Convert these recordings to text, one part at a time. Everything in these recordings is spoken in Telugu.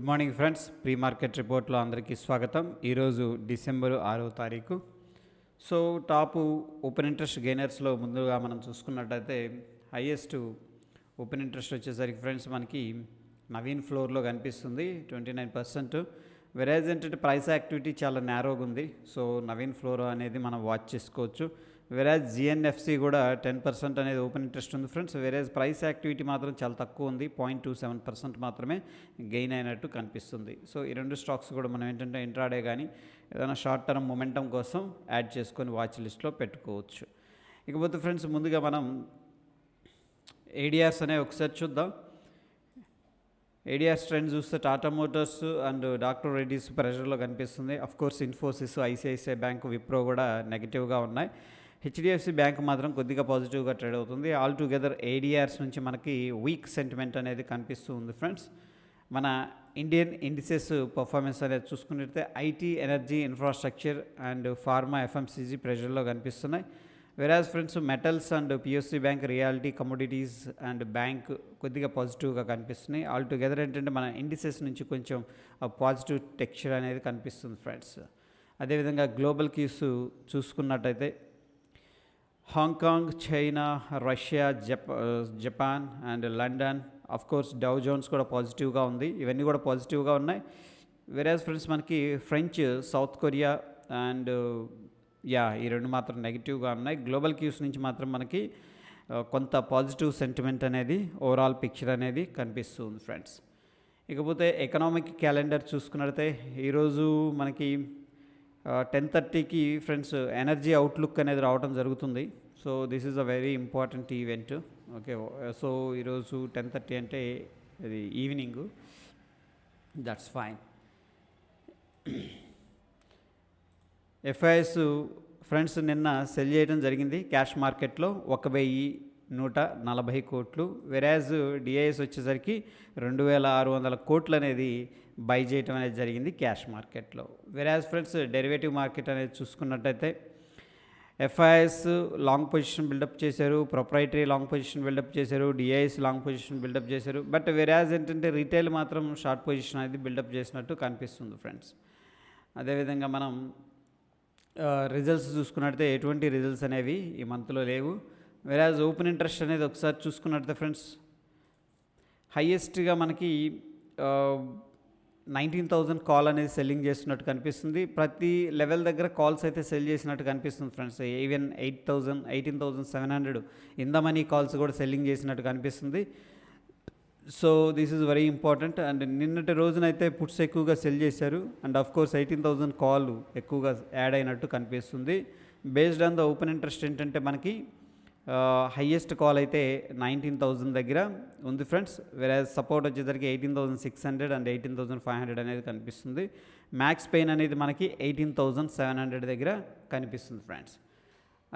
మార్నింగ్ ఫ్రెండ్స్, ప్రీ మార్కెట్ రిపోర్ట్లో అందరికీ స్వాగతం. ఈరోజు డిసెంబర్ 6వ తారీఖు. సో టాపు ఓపెన్ ఇంట్రెస్ట్ గెయినర్స్లో ముందుగా మనం చూసుకున్నట్టయితే హైయెస్ట్ ఓపెన్ ఇంట్రెస్ట్ వచ్చేసరికి ఫ్రెండ్స్ మనకి నవీన్ ఫ్లోర్లో కనిపిస్తుంది 29%. వెరాజ్ ఏంటంటే ప్రైస్ యాక్టివిటీ చాలా నేరోగా ఉంది. సో నవీన్ ఫ్లోర్ అనేది మనం వాచ్ చేసుకోవచ్చు. వెరాజ్ జిఎన్ఎఫ్సి కూడా 10% అనేది ఓపెన్ ఇంట్రెస్ట్ ఉంది ఫ్రెండ్స్. వెరాజ్ ప్రైస్ యాక్టివిటీ మాత్రం చాలా తక్కువ ఉంది, 0.27% మాత్రమే గెయిన్ అయినట్టు కనిపిస్తుంది. సో ఈ రెండు స్టాక్స్ కూడా మనం ఏంటంటే ఇంట్రాడే కానీ ఏదైనా షార్ట్ టర్మ్ మొమెంటం కోసం యాడ్ చేసుకొని వాచ్ లిస్ట్లో పెట్టుకోవచ్చు. ఇకపోతే ఫ్రెండ్స్ ముందుగా మనం ఏడిఆర్స్ అనేవి ఒకసారి చూద్దాం. ఏడిఆర్స్ ట్రెండ్ చూస్తే Tata motors and doctor Reddy's ప్రెషర్లో కనిపిస్తుంది. అఫ్కోర్స్ ఇన్ఫోసిస్, ఐసిఐసిఐ బ్యాంక్, విప్రో కూడా నెగిటివ్గా ఉన్నాయి. హెచ్డిఎఫ్సి బ్యాంక్ మాత్రం కొద్దిగా పాజిటివ్గా ట్రేడ్ అవుతుంది. ఆల్ టుగెదర్ ఏడిఆర్స్ నుంచి మనకి వీక్ సెంటిమెంట్ అనేది కనిపిస్తూ ఉంది ఫ్రెండ్స్. మన ఇండియన్ ఇండిసెస్ పర్ఫార్మెన్స్ అనేది చూసుకున్నట్లయితే IT, energy, infrastructure and pharma, FMCG ప్రెషర్లో కనిపిస్తున్నాయి. వెరాజ్ friends metals and PSC bank, reality, commodities and bank కొద్దిగా పాజిటివ్గా కనిపిస్తున్నాయి. ఆల్ టుగెదర్ ఏంటంటే మన ఇండిసెస్ నుంచి కొంచెం పాజిటివ్ టెక్స్చర్ అనేది కనిపిస్తుంది ఫ్రెండ్స్. అదేవిధంగా గ్లోబల్ కీస్ చూసుకున్నట్టయితే Hong Kong, China, Russia, Japan and London, of course Dow Jones కూడా పాజిటివ్గా ఉంది. ఇవన్నీ కూడా పాజిటివ్గా ఉన్నాయి. వెరాజ్ ఫ్రెండ్స్ మనకి ఫ్రెంచ్, సౌత్ కొరియా అండ్ ఈ రెండు మాత్రం నెగిటివ్గా ఉన్నాయి. గ్లోబల్ క్యూస్ నుంచి మాత్రం మనకి కొంత పాజిటివ్ సెంటిమెంట్ అనేది ఓవరాల్ పిక్చర్ అనేది కనిపిస్తుంది ఫ్రెండ్స్. ఇకపోతే ఎకనామిక్ క్యాలెండర్ చూసుకున్నట్లయితే ఈరోజు మనకి 10:30కి ఫ్రెండ్స్ ఎనర్జీ అవుట్లుక్ అనేది రావడం జరుగుతుంది. So this is a very important event. Okay, so ఈరోజు 10:30 అంటే ఇది evening, that's fine. FIIs friends నిన్న సెల్ చేయడం జరిగింది క్యాష్ మార్కెట్లో 1140 కోట్లు. వెరాజ్ డిఐఎస్ వచ్చేసరికి 2600 కోట్లు అనేది బై చేయడం అనేది జరిగింది క్యాష్ మార్కెట్లో. వెరాజ్ ఫ్రెండ్స్ డెరివేటివ్ మార్కెట్ అనేది చూసుకున్నట్టయితే ఎఫ్ఐఎస్ లాంగ్ పొజిషన్ బిల్డప్ చేశారు, ప్రొప్రైటరీ లాంగ్ పొజిషన్ బిల్డప్ చేశారు, డిఐఎస్ లాంగ్ పొజిషన్ బిల్డప్ చేశారు. బట్ వెరాజ్ ఏంటంటే రీటైల్ మాత్రం షార్ట్ పొజిషన్ అనేది బిల్డప్ చేసినట్టు కనిపిస్తుంది ఫ్రెండ్స్. అదేవిధంగా మనం రిజల్ట్స్ చూసుకున్నట్టయితే ఎటువంటి రిజల్ట్స్ అనేవి ఈ మంత్లో లేవు. వెరాజ్ ఓపెన్ ఇంట్రెస్ట్ అనేది ఒకసారి చూసుకున్నట్టయితే ఫ్రెండ్స్ హైయెస్ట్గా మనకి 19,000 కాల్ అనేది సెల్లింగ్ చేస్తున్నట్టు కనిపిస్తుంది. ప్రతి లెవెల్ దగ్గర కాల్స్ అయితే సెల్ చేసినట్టు కనిపిస్తుంది friends. Even 8,000, 18,700 in the money calls కూడా సెల్లింగ్ చేసినట్టు కనిపిస్తుంది. So this is very important. And నిన్నటి రోజునైతే పుట్స్ ఎక్కువగా సెల్ చేశారు అండ్ ఆఫ్ కోర్స్ 18,000 కాల్ ఎక్కువగా యాడ్ అయినట్టు కనిపిస్తుంది. Based on the open interest ఏంటంటే మనకి హైయెస్ట్ కాల్ అయితే 19,000 దగ్గర ఉంది ఫ్రెండ్స్. వేరే సపోర్ట్ వచ్చేసరికి 18,600 అండ్ 18,500 అనేది కనిపిస్తుంది. మ్యాక్స్ పెయిన్ అనేది మనకి 18,700 దగ్గర కనిపిస్తుంది ఫ్రెండ్స్.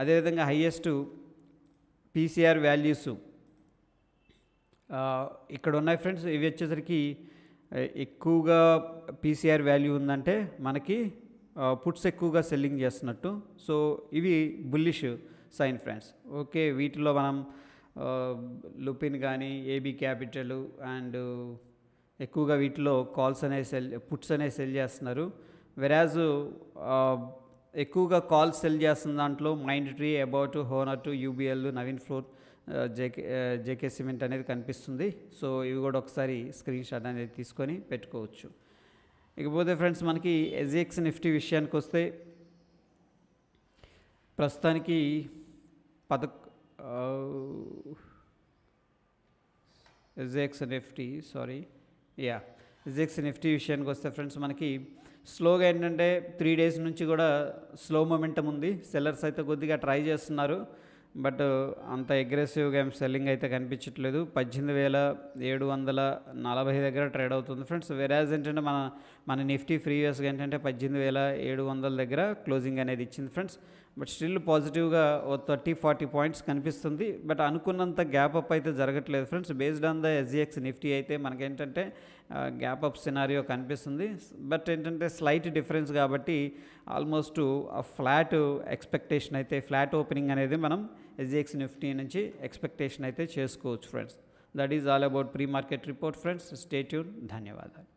అదేవిధంగా హైయెస్ట్ పీసీఆర్ వాల్యూస్ ఇక్కడ ఉన్నాయి ఫ్రెండ్స్. ఇవి వచ్చేసరికి ఎక్కువగా పీసీఆర్ వాల్యూ ఉందంటే మనకి పుట్స్ ఎక్కువగా సెల్లింగ్ చేస్తున్నట్టు. సో ఇవి బుల్లిష్ సైన్ ఫ్రెండ్స్. ఓకే, వీటిలో మనం లుపిన్ కానీ, ఏబీ క్యాపిటల్ అండ్ ఎక్కువగా వీటిలో కాల్స్ అనేవి పుట్స్ అనేవి సెల్ చేస్తున్నారు. వెరాజ్ ఎక్కువగా కాల్స్ సెల్ చేస్తున్న దాంట్లో mind tree, about, Honor, UBL, Naveen floor, JK cement అనేది కనిపిస్తుంది. సో ఇవి కూడా ఒకసారి స్క్రీన్ షాట్ అనేది తీసుకొని పెట్టుకోవచ్చు. ఇకపోతే ఫ్రెండ్స్ మనకి ఎస్జిఎక్స్ నిఫ్టీ విషయానికి వస్తే ప్రస్తుతానికి ఎస్జిఎక్స్ నిఫ్టీ విషయానికి వస్తే ఫ్రెండ్స్ మనకి స్లోగా ఏంటంటే 3 days నుంచి కూడా స్లో మొమెంటం ఉంది. సెల్లర్స్ అయితే కొద్దిగా ట్రై చేస్తున్నారు, బట్ అంత అగ్రెసివ్గా ఏం సెల్లింగ్ అయితే కనిపించట్లేదు. 18,740 దగ్గర ట్రేడ్ అవుతుంది ఫ్రెండ్స్. వెరాజ్ ఏంటంటే మన నిఫ్టీ ప్రీవియస్గా ఏంటంటే 18,700 దగ్గర క్లోజింగ్ అనేది ఇచ్చింది ఫ్రెండ్స్. బట్ స్టిల్ పాజిటివ్గా 30-40 పాయింట్స్ కనిపిస్తుంది. బట్ అనుకున్నంత గ్యాప్ అప్ అయితే జరగట్లేదు friends. Based on the SGX Nifty అయితే మనకేంటంటే గ్యాప్ అప్ సినారియో కనిపిస్తుంది. బట్ ఏంటంటే స్లైట్ డిఫరెన్స్ కాబట్టి ఆల్మోస్ట్ ఫ్లాట్ ఎక్స్పెక్టేషన్ అయితే, ఫ్లాట్ ఓపెనింగ్ అనేది మనం ఎస్జిఎక్స్ నిఫ్టీ నుంచి ఎక్స్పెక్టేషన్ అయితే చేసుకోవచ్చు friends. That is all about pre market report friends. Stay tune. ధన్యవాదాలు.